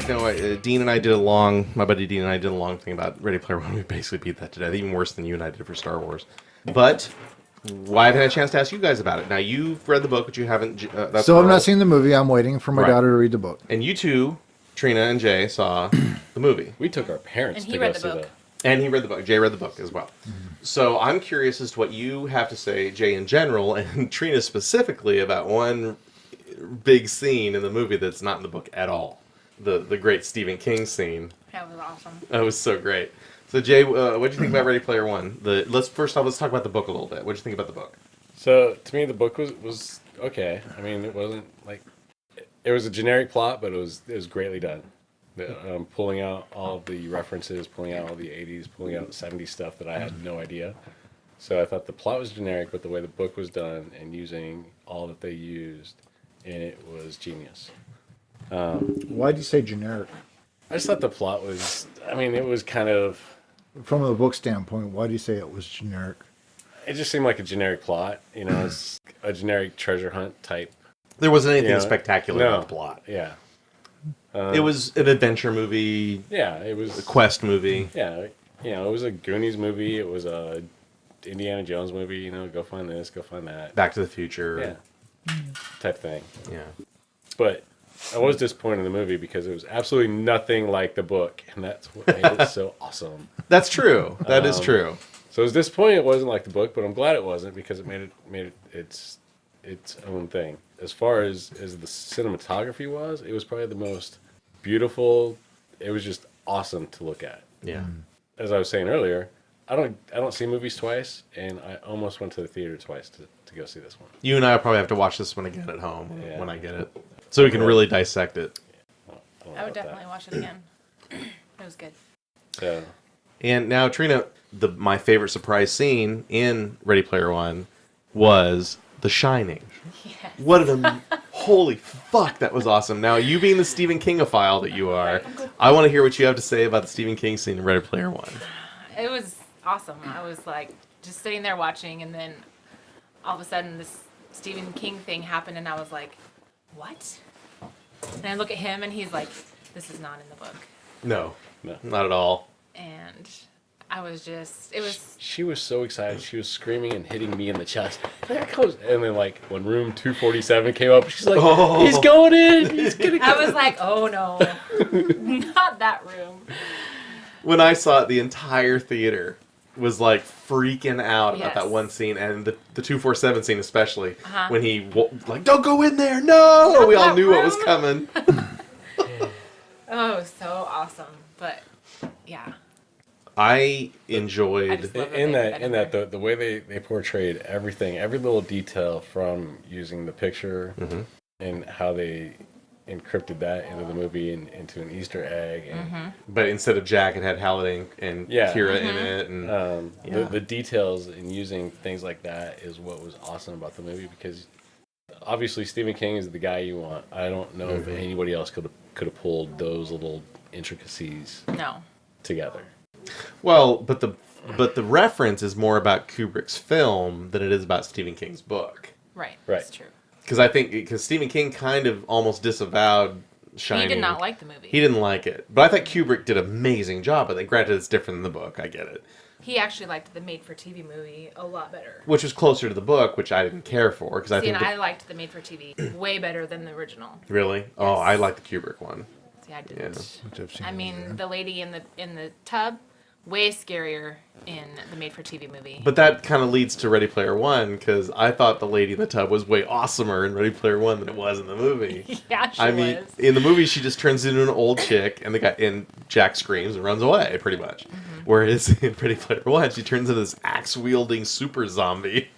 Dean and I did a long, my buddy Dean and I did a long thing about Ready Player One. We basically beat that to death, even worse than you and I did for Star Wars. But I haven't had a chance to ask you guys about it. Now, you've read the book, but you haven't. Still have not seen the movie. I'm waiting for my daughter to read the book. And you two, Trina and Jay, saw the movie. We took our parents to go see that. And he read the book. Jay read the book as well. Mm-hmm. So I'm curious as to what you have to say, Jay, in general, and Trina specifically, about one big scene in the movie that's not in the book at all. The great Stephen King scene. That was awesome. That was so great. So Jay, what did you think about Ready Player One? Let's talk about the book a little bit. What did you think about the book? So to me, the book was okay. I mean, it wasn't like it was a generic plot, but it was greatly done. Pulling out all of the references, pulling out all the 80s, pulling out 70s stuff that I had no idea. So I thought the plot was generic, but the way the book was done and using all that they used in it was genius. Why do you say generic? I just thought the plot was, it was kind of... From a book standpoint, why do you say it was generic? It just seemed like a generic plot. It's a generic treasure hunt type. There wasn't anything spectacular about the plot. Yeah. It was an adventure movie. Yeah, it was... A quest movie. Yeah, it was a Goonies movie. It was a Indiana Jones movie. Go find this, go find that. Back to the Future. Yeah. Type thing. Yeah. But I was disappointed in the movie because it was absolutely nothing like the book, and that's what made it so awesome. That's true. That is true. So I was disappointed it wasn't like the book, but I'm glad it wasn't because it made it its own thing. As far as the cinematography was, it was probably the most beautiful. It was just awesome to look at. Yeah. As I was saying earlier, I don't see movies twice, and I almost went to the theater twice to go see this one. You and I will probably have to watch this one again at home when I get it, so we can really dissect it. I would definitely watch it again. It was good. Yeah. And now, Trina, my favorite surprise scene in Ready Player One was The Shining. Yes. What holy fuck, that was awesome. Now, you being the Stephen King-ophile that you are, I want to hear what you have to say about the Stephen King scene in Ready Player One. It was awesome. I was just sitting there watching, and then all of a sudden this Stephen King thing happened, and I was like, what? And I look at him, and he's like, this is not in the book. No, not at all. And I was She was so excited. She was screaming and hitting me in the chest. There it goes. And then, when room 247 came up, she's like, he's going in. He's going to go. I was like, oh, no. Not that room. When I saw it, the entire theater was freaking out about that one scene, and the 247 scene especially, when he don't go in there, no! We all knew what was coming. Oh, so awesome. But, yeah. I enjoyed the way they portrayed everything, every little detail from using the picture and how they encrypted that into the movie and into an Easter egg. And, but instead of Jack, it had Halliday and Kira in it. And the details in using things like that is what was awesome about the movie, because obviously Stephen King is the guy you want. I don't know if anybody else could have pulled those little intricacies together. Well, but the reference is more about Kubrick's film than it is about Stephen King's book. Right. That's true. Because Stephen King kind of almost disavowed Shining. He did not like the movie. He didn't like it. But I thought Kubrick did an amazing job with it. Granted, it's different than the book. I get it. He actually liked the made-for-TV movie a lot better. Which was closer to the book, which I didn't care for. I liked the made-for-TV way better than the original. Really? Yes. Oh, I liked the Kubrick one. See, I didn't. Yeah. The lady in the tub, way scarier in the made-for-TV movie. But that kind of leads to Ready Player One, because I thought the lady in the tub was way awesomer in Ready Player One than it was in the movie. Yeah, she was. In the movie, she just turns into an old chick, and Jack screams and runs away, pretty much. Whereas in Ready Player One, she turns into this axe-wielding super zombie.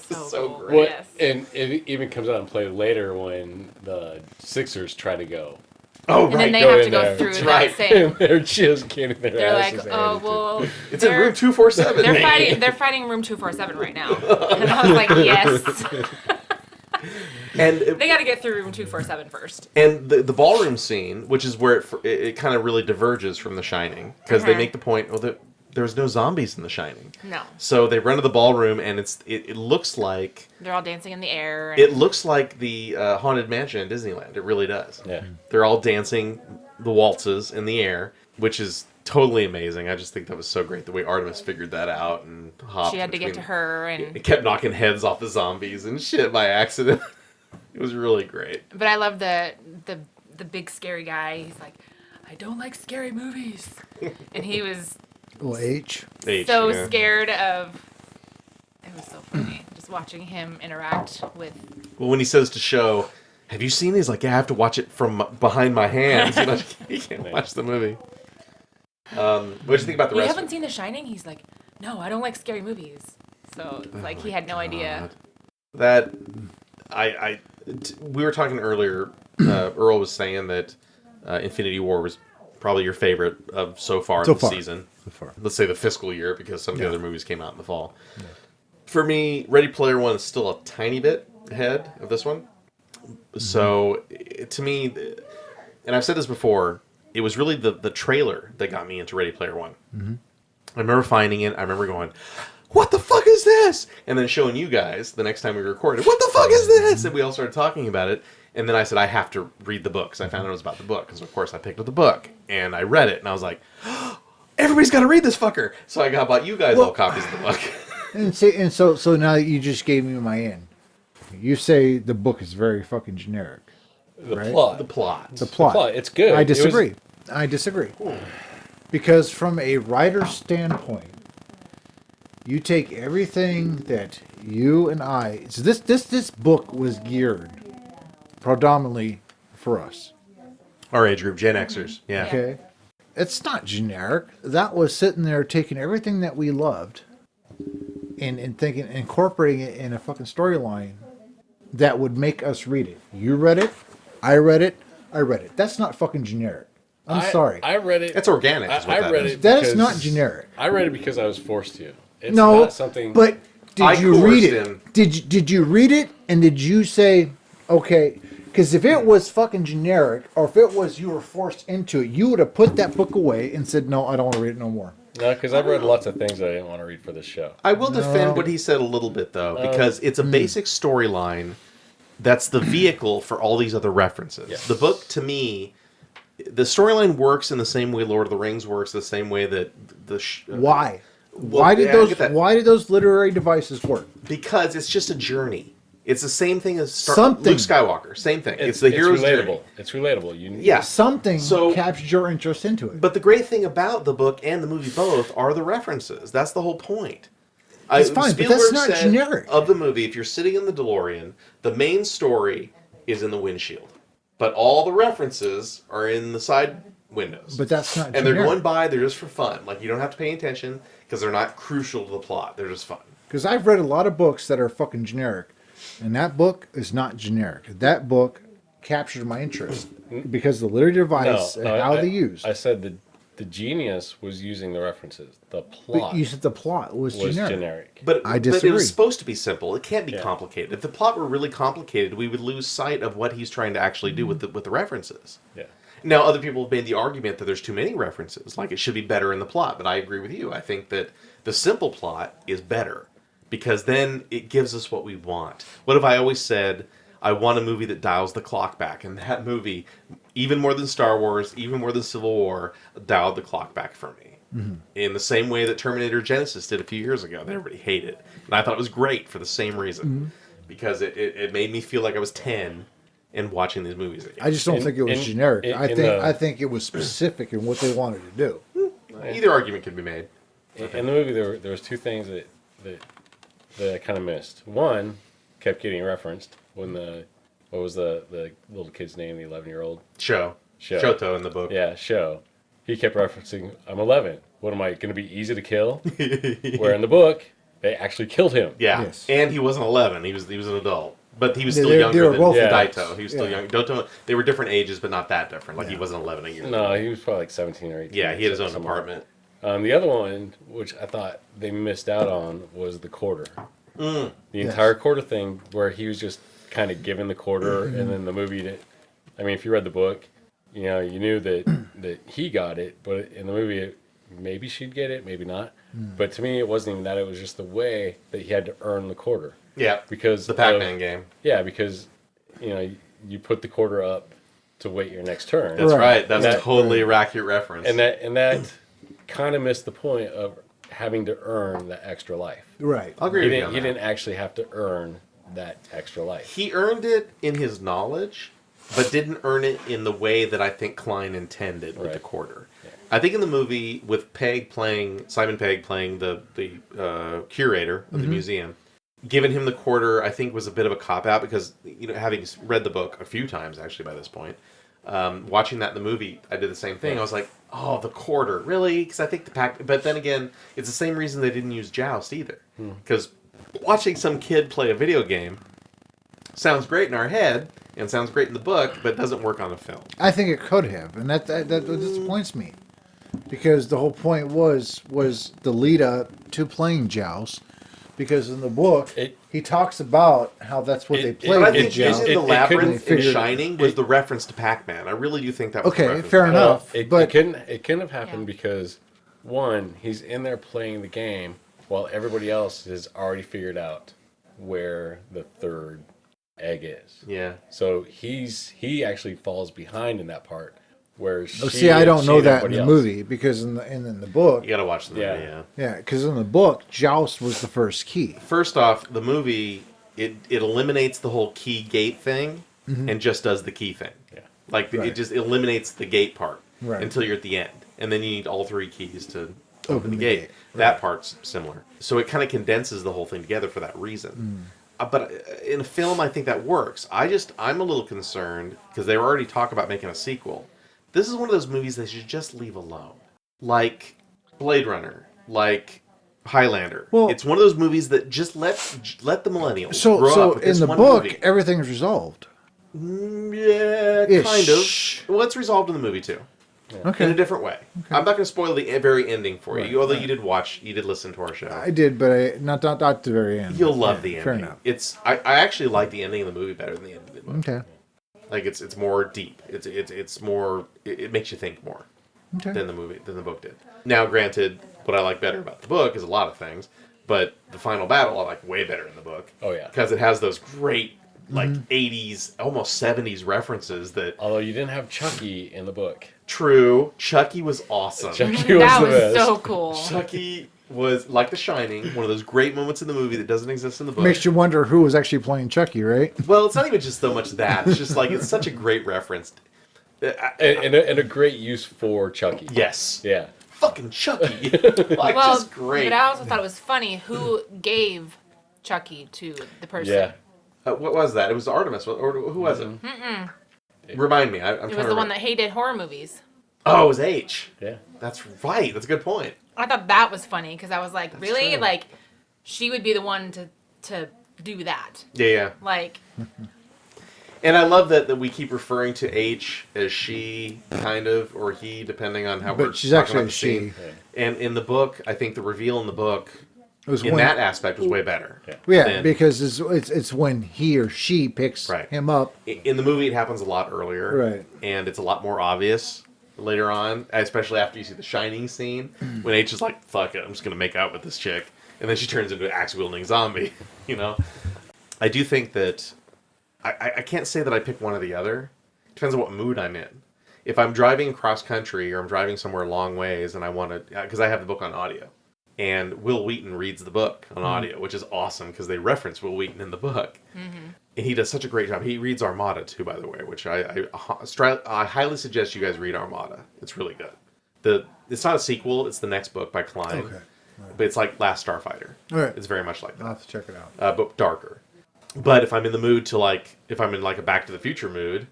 So cool. great. Yes. And it even comes out in play later when the Sixers try to go. Oh, and right. then they have to go through that same. And they're just getting their They're asses like, oh, well. It's in room 247. They're fighting room 247 right now. And I was like, yes. And they got to get through room 247 first. And the ballroom scene, which is where it kind of really diverges from The Shining, because they make the point, there was no zombies in The Shining. No. So they run to the ballroom, and it looks like They're all dancing in the air. And it looks like the Haunted Mansion in Disneyland. It really does. Yeah. They're all dancing the waltzes in the air, which is totally amazing. I just think that was so great the way Artemis figured that out and hopped. she had to get to her, and It kept knocking heads off the zombies and shit by accident. It was really great. but I love the big scary guy. He's like, I don't like scary movies, and he was Well, H. so Yeah. scared of. It was so funny just watching him interact with. Well, when he says to Show, "Have you seen?" He's like, "Yeah, I have to watch it from behind my hands." You know, he can't watch the movie. What did you think about the You rest? haven't seen The Shining? He's like, no, I don't like scary movies. So it's like he had no idea. That we were talking earlier. Earl was saying that Infinity War was probably your favorite of so far So this far. season. So far. Let's say the fiscal year, because some of the Yeah. other movies came out in the fall. For me, Ready Player One is still a tiny bit ahead of this one. So to me, and I've said this before, it was really the trailer that got me into Ready Player One. I remember finding it. I remember going, "What the fuck is this?" And then showing you guys the next time we recorded, "What the fuck is this?" And we all started talking about it. And then I said, I have to read the book, because I found out it was about the book. Because, of course, I picked up the book. And I read it. And I was like, everybody's got to read this fucker. So I bought you guys all copies of the book. And so now you just gave me my end. You say the book is very fucking generic. The Right? plot. The plot. The plot. It's good. I It was- disagree. I disagree. Because from a writer's standpoint, you take everything that you and I. So this book was geared predominantly for us. Our age group, Gen Xers. Yeah. Okay, it's not generic. That was sitting there taking everything that we loved, and thinking, incorporating it in a fucking storyline that would make us read it. You read it, I read it, I read it. That's not fucking generic. I'm sorry. I read it. It's organic. Is what I that read is. it. That is because- not generic. I read it because I was forced to. It's No, not something. but did I you read it? coerced him. Did you read it and did you say, okay? Because if it was fucking generic, or if it was you were forced into it, you would have put that book away and said, no, I don't want to read it no more. No, because I've read lots of things that I didn't want to read for this show. I will defend what he said a little bit, though, because it's a basic storyline that's the vehicle for all these other references. Yes. The book, to me, the storyline works in the same way Lord of the Rings works, the same way that Why? Well, Why did yeah, I get that. Why did those literary devices work? Because it's just a journey. It's the same thing as Something. Luke Skywalker. Same thing. It's the hero's relatable. journey. It's relatable. Yeah. Something So- captured your interest into it. But the great thing about the book and the movie both are the references. That's the whole point. It's fine, but that's Spielberg not said generic. Of the movie, if you're sitting in the DeLorean, the main story is in the windshield. But all the references are in the side windows. But that's not And generic. they're going by, they're just for fun. Like, you don't have to pay attention because they're not crucial to the plot. They're just fun. Because I've read a lot of books that are fucking generic, and that book is not generic. That book captured my interest because the literary device and how they use. I said the genius was using the references. The plot But you said the plot was was generic. generic. But, I but it disagree. was supposed to be simple. It can't be Yeah. complicated. If the plot were really complicated, we would lose sight of what he's trying to actually do with the references. Yeah. Now, other people have made the argument that there's too many references, like it should be better in the plot, but I agree with you. I think that the simple plot is better, because then it gives us what we want. What have I always said? I want a movie that dials the clock back, and that movie, even more than Star Wars, even more than Civil War, dialed the clock back for me. In the same way that Terminator Genesis did a few years ago, that everybody hated. And I thought it was great for the same reason, because it made me feel like I was 10 and watching these movies again. I just don't think it was generic. in I think it was specific in what they wanted to do. Either argument could be made. In the movie, there was two things that I kind of missed. One kept getting referenced when what was the little kid's name, the 11-year-old? Show. Show. Shoto in the book. Yeah, Show. He kept referencing, I'm 11. What am I going to be easy to kill? Where in the book, they actually killed him. Yeah, Yes. and he wasn't 11. He was an adult, but he was They- still they- they younger were than both adults. Daito. He was still Yeah. young. Don't. They were different ages, but not that different. Like he Yeah. wasn't 11 a year. No, he was probably like 17 or 18. Yeah, he had his own somewhere. apartment. The other one, which I thought they missed out on, was the quarter. The Yes. entire quarter thing, where he was just kind of given the quarter, and then the movie. I mean, if you read the book, you know, you knew that he got it, but in the movie, maybe she'd get it, maybe not. But to me, it wasn't even that. It was just the way that he had to earn the quarter. Yeah. Because The Pac-Man game. Yeah, because you put the quarter up to wait your next turn. That's Right. right. That's That- a totally accurate reference. And that kind of missed the point of having to earn that extra life. Right. I'll agree He with you didn't. on He that. didn't actually have to earn that extra life. He earned it in his knowledge, but didn't earn it in the way that I think Klein intended with the Right. quarter. I think in the movie with Simon Pegg playing the curator of the museum, giving him the quarter, I think was a bit of a cop out because having read the book a few times actually by this point, watching that in the movie, I did the same thing. I was like, oh, the quarter, really? Because I think but then again, it's the same reason they didn't use Joust either. Because watching some kid play a video game sounds great in our head and sounds great in the book, but doesn't work on a film. I think it could have, and that disappoints me, because the whole point was the lead up to playing Joust, because in the book he talks about how that's what they played. But I with think Joust. using the couldn't- labyrinth in figure it- Shining was the reference to Pac-Man. I really do think that was the Okay, reference fair to enough. It but couldn't have happened Yeah. because one, he's in there playing the game while everybody else has already figured out where the third egg is. Yeah. So he actually falls behind in that part. Where see, I don't know and that in everybody the else. movie, because in the book, You gotta watch the movie, Yeah. yeah. yeah, because in the book, Joust was the first key. First off, the movie, it eliminates the whole key gate thing and just does the key thing. Yeah. Like, Right. it just eliminates the gate part Right. until you're at the end. And then you need all three keys to open the the gate. gate, That part's similar. So it kind of condenses the whole thing together for that reason. But in a film, I think that works. I'm a little concerned, because they already talk about making a sequel. This is one of those movies they should just leave alone. Like Blade Runner, like Highlander. Well- It's one of those movies that just let the millennials So grow up so with in this the one book, movie. everything's resolved. Yeah, Ish. kind of. Well, it's resolved in the movie too, in a Okay, different way. I'm not going to spoil the very ending for you, although you did listen to our show. I did, but not at the very end. You'll love Yeah, the ending. Fair enough. I actually like the ending of the movie better than the ending of the book. Okay. Like it's more deep. It's more. It makes you think more Okay. than the book did. Now, granted, what I like better about the book is a lot of things, but the final battle I like way better in the book. Oh, yeah. because it has those great like 80s, almost 70s references that. Although you didn't have Chucky in the book. True, Chucky was awesome. Chucky was That the was best. so cool. Chucky was like The Shining, one of those great moments in the movie that doesn't exist in the book. Makes you wonder who was actually playing Chucky, right? Well, it's not even just so much that. It's just like it's such a great reference. And a great use for Chucky. Yes. Yeah. Fucking Chucky. Like, Well, just great. but I also thought it was funny who gave Chucky to the person. Yeah. What was that? It was Artemis, or who was it? Remind me. I'm trying It was to the one that remember. hated horror movies. Oh, it was H. Yeah. That's right. That's a good point. I thought that was funny because I was like, really? true. Like, she would be the one to do that. Yeah, yeah. Like, And I love that we keep referring to H as she, kind of, or he, depending on how we're But she's talking actually about a the she. scene. And in the book, I think the reveal in the book, It was in when, that aspect, was way better. Yeah. yeah, than- because it's when he or she picks Right. him up. In the movie, it happens a lot earlier. Right. And it's a lot more obvious later on, especially after you see the Shining scene, when H is like, fuck it, I'm just going to make out with this chick. And then she turns into an axe-wielding zombie, you know? I do think that... I can't say that I pick one or the other. Depends on what mood I'm in. If I'm driving cross country or I'm driving somewhere long ways and I want to... Because I have the book on audio. And Will Wheaton reads the book on audio, which is awesome because they reference Will Wheaton in the book. And he does such a great job. He reads Armada too, by the way, which I highly suggest you guys read Armada. It's really good. It's not a sequel. It's the next book by Klein. Okay. But it's like Last Starfighter. All right. It's very much like I'll that, have to check it out. but darker. But if I'm in the mood to if I'm in like a Back to the Future mood,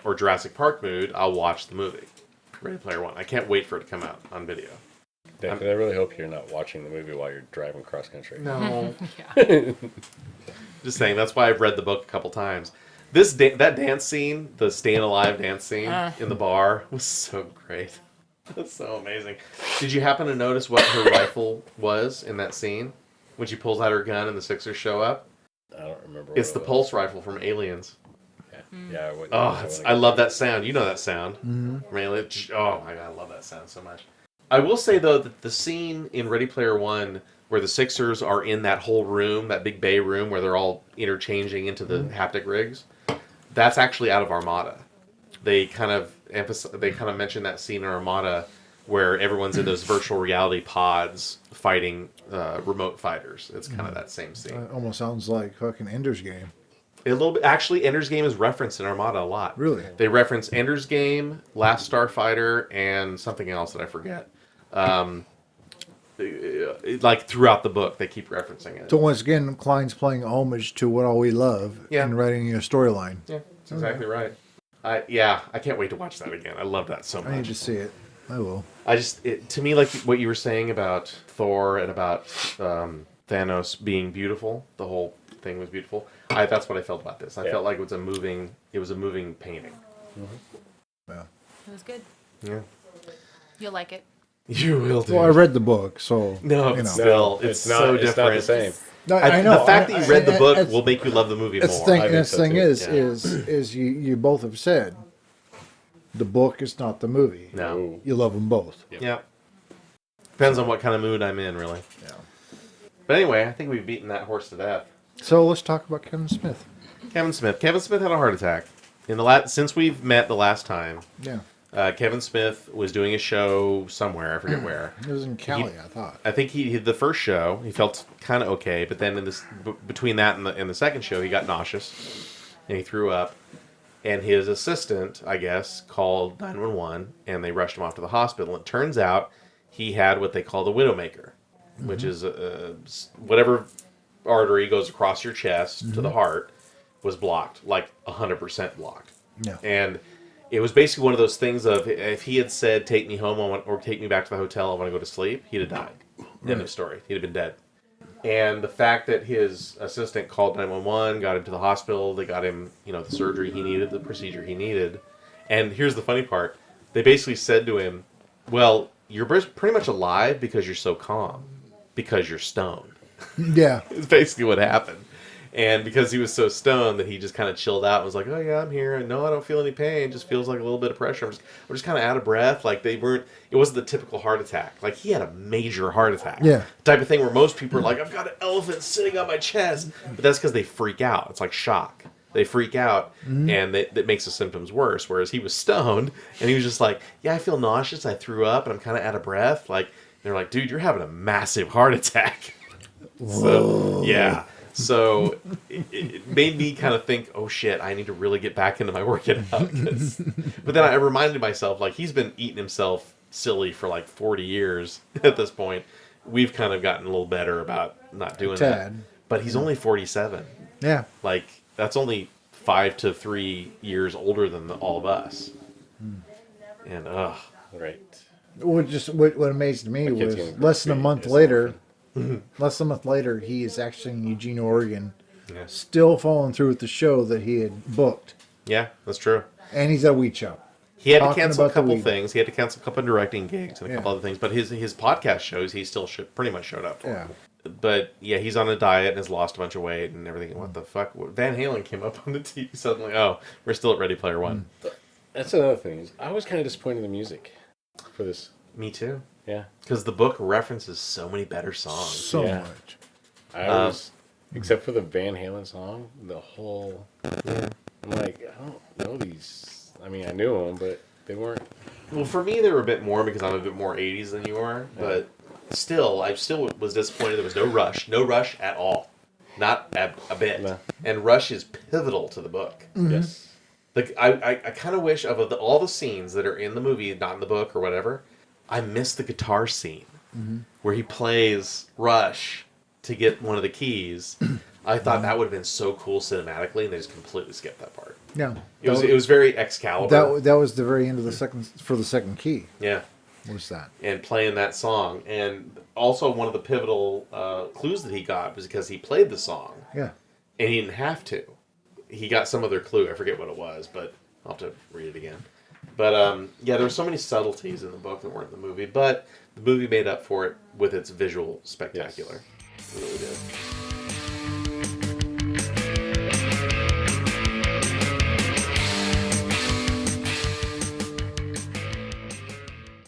or Jurassic Park mood, I'll watch the movie. Ready Player One. I can't wait for it to come out on video. Dave, I really hope you're not watching the movie while you're driving cross country. No. yeah. Just saying, that's why I've read the book a couple times. That dance scene, the Staying Alive dance scene in the bar, was so great. That's so amazing. Did you happen to notice what her rifle was in that scene? When she pulls out her gun and the Sixers show up? I don't remember. It's what the it was. pulse rifle from Aliens. Yeah, yeah. I wouldn't- Oh, wouldn't I get love that. that sound. You know that sound. From Aliens. Oh my god, I love that sound so much. I will say though that the scene in Ready Player One where the Sixers are in that whole room, that big bay room where they're all interchanging into the haptic rigs, that's actually out of Armada. They kind of mention that scene in Armada where everyone's in those virtual reality pods fighting remote fighters. It's kind of that same scene. It almost sounds like fucking Ender's Game. A little bit. Actually, Ender's Game is referenced in Armada a lot. Really? They reference Ender's Game, Last Starfighter, and something else that I forget. Like throughout the book, they keep referencing it. So once again, Klein's playing homage to What All We Love and writing a storyline. Yeah, that's exactly right. I can't wait to watch that again. I love that so much. I need to see it. I will. To me, like what you were saying about Thor and about Thanos being beautiful, the whole thing was beautiful. That's what I felt about this. I felt like it was a moving painting. Yeah. It was good. Yeah. You'll like it. You will do. Well, I read the book, so No, you know. still, it's so It's different. not the same. No, I know. The fact that you read the book will make you love the movie That's more. the thing. I think That's so the thing too. is you both have said the book is not the movie. No. You love them both. Yeah. Depends on what kind of mood I'm in, really. Yeah. But anyway, I think we've beaten that horse to death. So let's talk about Kevin Smith. Kevin Smith. Kevin Smith had a heart attack. Since we've met the last time, Yeah. Kevin Smith was doing a show somewhere. I forget where. It was in Cali, I thought. I think he the first show he felt kind of okay, but then in this between that and the second show he got nauseous and he threw up, and his assistant I guess called 911 and they rushed him off to the hospital. And it turns out he had what they call the widowmaker, which is whatever artery goes across your chest to the heart was blocked, like 100% blocked. Yeah. And it was basically one of those things of if he had said, take me home or take me back to the hotel, I want to go to sleep, he'd have died. End of story. He'd have been dead. And the fact that his assistant called 911, got him to the hospital, they got him, the surgery he needed, the procedure he needed. And here's the funny part. They basically said to him, well, you're pretty much alive because you're so calm, because you're stoned. Yeah. It's basically what happened. And because he was so stoned that he just kind of chilled out and was like, oh yeah, I'm here. No, I don't feel any pain. It just feels like a little bit of pressure. I'm just kind of out of breath. Like it wasn't the typical heart attack. Like he had a major heart attack. Yeah. Type of thing where most people are like, I've got an elephant sitting on my chest. But that's because they freak out. It's like shock. They freak out and that makes the symptoms worse. Whereas he was stoned and he was just like, yeah, I feel nauseous. I threw up and I'm kind of out of breath. Like they're like, dude, you're having a massive heart attack. So, yeah. So it made me kind of think, oh shit, I need to really get back into my working out. But then I reminded myself, like, he's been eating himself silly for like 40 years at this point. We've kind of gotten a little better about not doing that. But he's only 47. Yeah. Like, that's only 5 to 3 years older than all of us. And, Right. What amazed me was less than a month later, he is actually in Eugene, Oregon, still following through with the show that he had booked. yeah, that's true. And he's at a weed shop. He had to Talking cancel a about the couple weed. things. He had to cancel a couple of directing gigs and a couple other things. But his podcast shows, he still pretty much showed up for. Yeah. But yeah, he's on a diet and has lost a bunch of weight and everything. What the fuck? Van Halen came up on the TV suddenly. Oh, we're still at Ready Player One. That's another thing. I was kind of disappointed in the music for this. Me too. Yeah. Because the book references so many better songs. So Yeah. much. I was, except for the Van Halen song, the whole. I'm like, I don't know these. I mean, I knew them, but they weren't. Well, for me, they were a bit more because I'm a bit more 80s than you are. But still, I still was disappointed there was no Rush. No Rush at all. Not a bit. No. And Rush is pivotal to the book. Yes. Like I kind of wish of all the scenes that are in the movie, not in the book or whatever, I miss the guitar scene where he plays Rush to get one of the keys. I thought that would have been so cool cinematically, and they just completely skipped that part. Yeah. It was very Excalibur. That was the very end of the second key. Yeah, Was that? and playing that song, and also one of the pivotal clues that he got was because he played the song, Yeah. and he didn't have to. He got some other clue. I forget what it was, but I'll have to read it again. But yeah, there were so many subtleties in the book that weren't in the movie, but the movie made up for it with its visual spectacular. It really did.